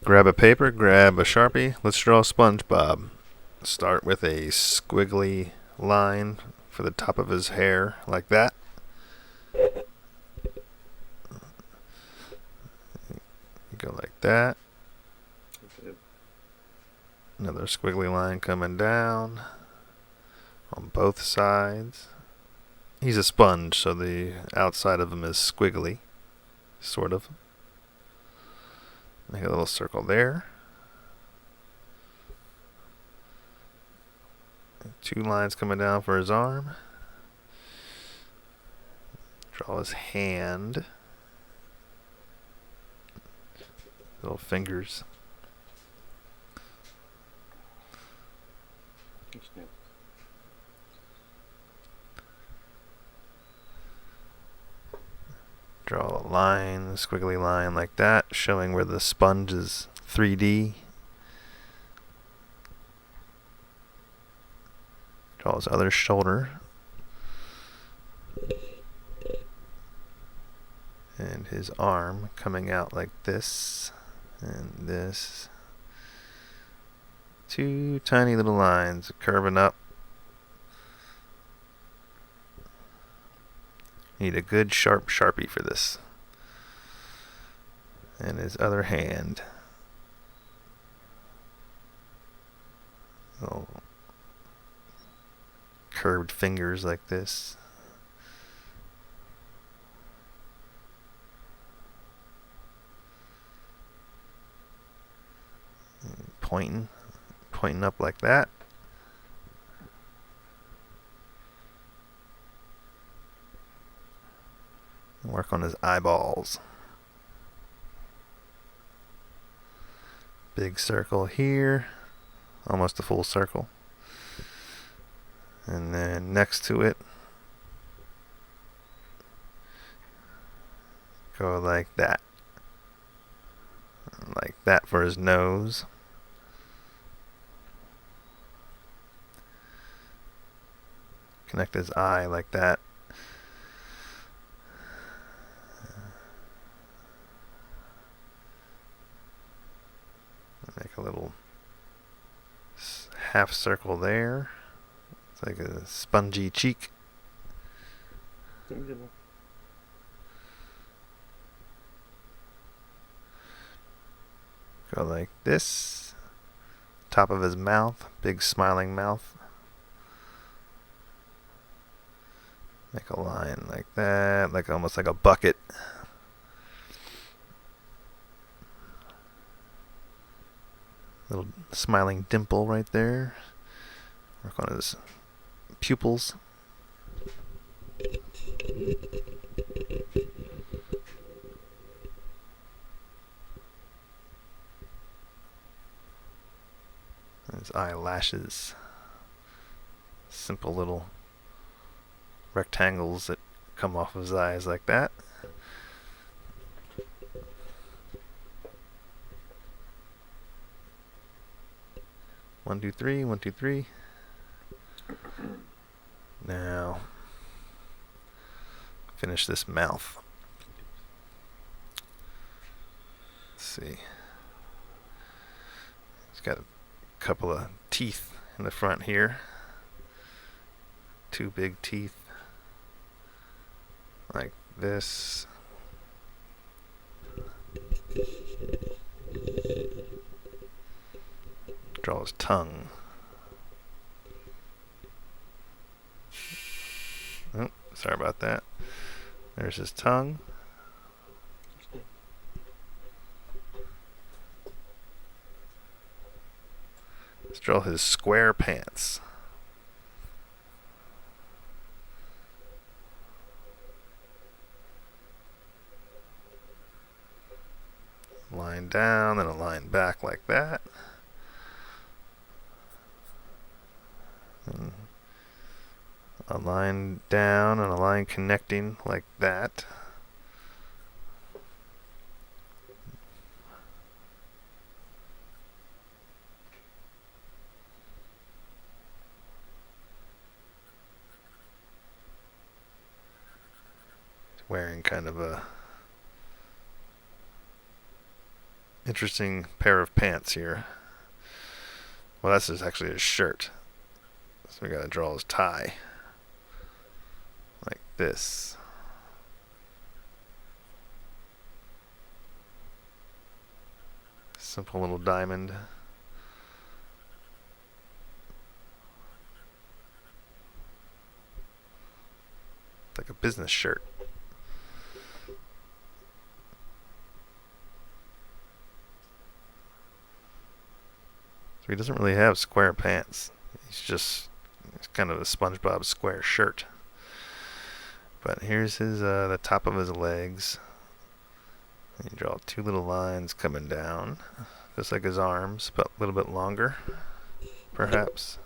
Grab a paper, grab a Sharpie. Let's draw SpongeBob. Start with a squiggly line for the top of his hair, like that. Go like that. Another squiggly line coming down on both sides. He's a sponge, so the outside of him is squiggly, sort of. Make a little circle there. Two lines coming down for his arm. Draw his hand. Little fingers. Draw a line, squiggly line like that, showing where the sponge is 3D. Draw his other shoulder. And his arm coming out like this and this. Two tiny little lines curving up. Need a good sharp Sharpie for this. And his other hand. Little curved fingers like this. And pointing up like that. Work on his eyeballs. Big circle here, almost a full circle. And then next to it, go like that. Like that for his nose. Connect his eye like that. Make a little half circle there. It's like a spongy cheek. Go like this. Top of his mouth, big smiling mouth. Make a line like that, like almost like a bucket. Little smiling dimple right there. Work on his pupils. His eyelashes. Simple little rectangles that come off of his eyes like that. One, two, three, 1, 2, 3. Now, finish this mouth. Let's see. He's got a couple of teeth in the front here. Two big teeth. Like this. Draw his tongue. Oh, sorry about that. There's his tongue. Let's draw his SquarePants. Line down and a line back like that. And a line down and a line connecting like that. Wearing kind of a Interesting pair of pants here. Well, that's just actually his shirt. So we gotta draw his tie. Like this. Simple little diamond. Like a business shirt. So he doesn't really have square pants. It's kind of a SpongeBob square shirt. But here's his the top of his legs. And you draw two little lines coming down, just like his arms, but a little bit longer, perhaps.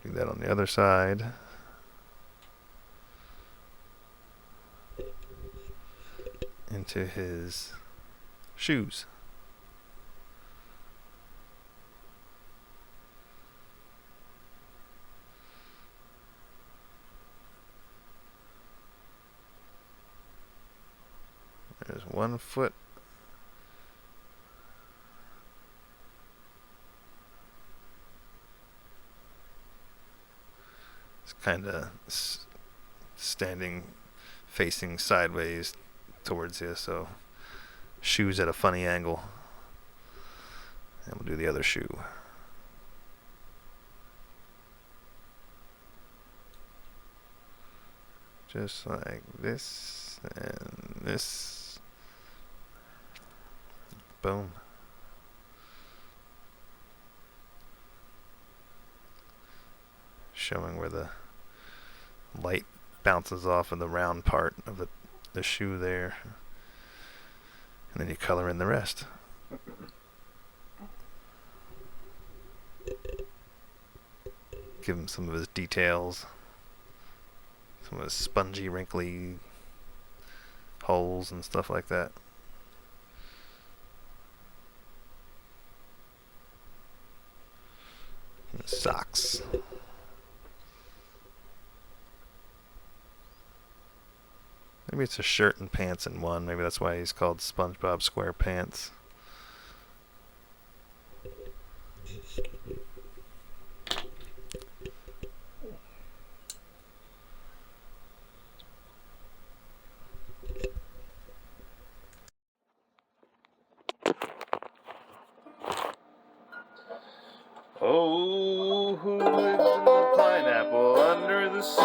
Do that on the other side. Into his shoes. There's one foot. It's kind of standing, facing sideways towards you, so shoes at a funny angle. And we'll do the other shoe. Just like this and this. Boom. Showing where the light bounces off of the round part of the shoe there. And then you color in the rest. Give him some of his details. Some of his spongy, wrinkly holes and stuff like that. Socks. Maybe it's a shirt and pants in one. Maybe that's why he's called SpongeBob SquarePants. Oh, who lives in the pineapple under the sea?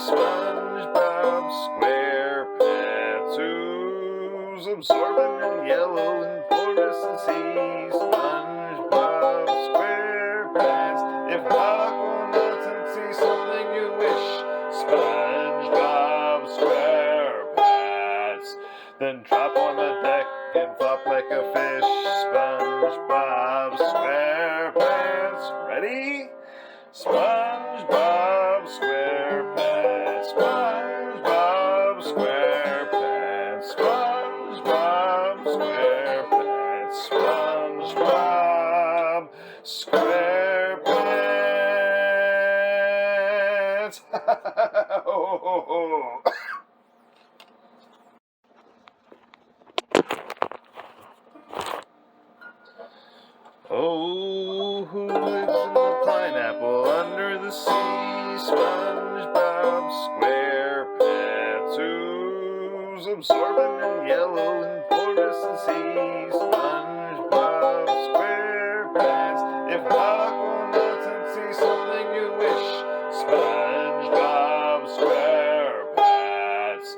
SpongeBob SquarePants. Who's absorbent and yellow and porous and sea? SpongeBob SquarePants. If rock will melt and see something you wish, SpongeBob SquarePants. Then drop on the deck and flop like a fish. SpongeBob SquarePants. Ready? SpongeBob SquarePants. SpongeBob SquarePants. SpongeBob SquarePants. SpongeBob SquarePants. Oh, who lives in the pineapple under the sea? SpongeBob SquarePants. Who's absorbent and yellow and porous and sea? SpongeBob SquarePants. If rock will melt and see something you wish, SpongeBob SquarePants.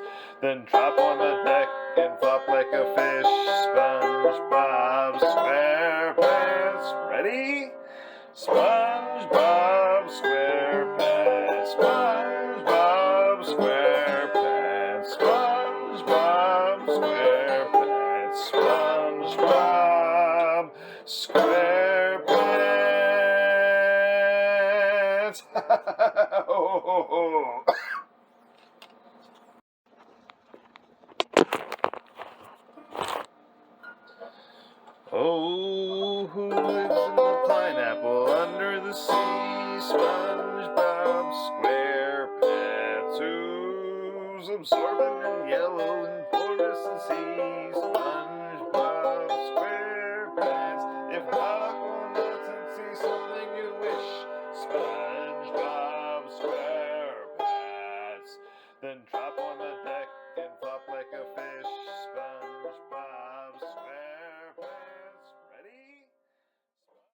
Then drop on the deck and flop like a fish. SpongeBob SquarePants. Ready? SpongeBob SquarePants. SpongeBob SquarePants. SpongeBob SquarePants. SpongeBob SquarePants. Oh, who lives in the pineapple under the sea? SpongeBob SquarePants. Who's absorbent and yellow and porous and sea? SpongeBob then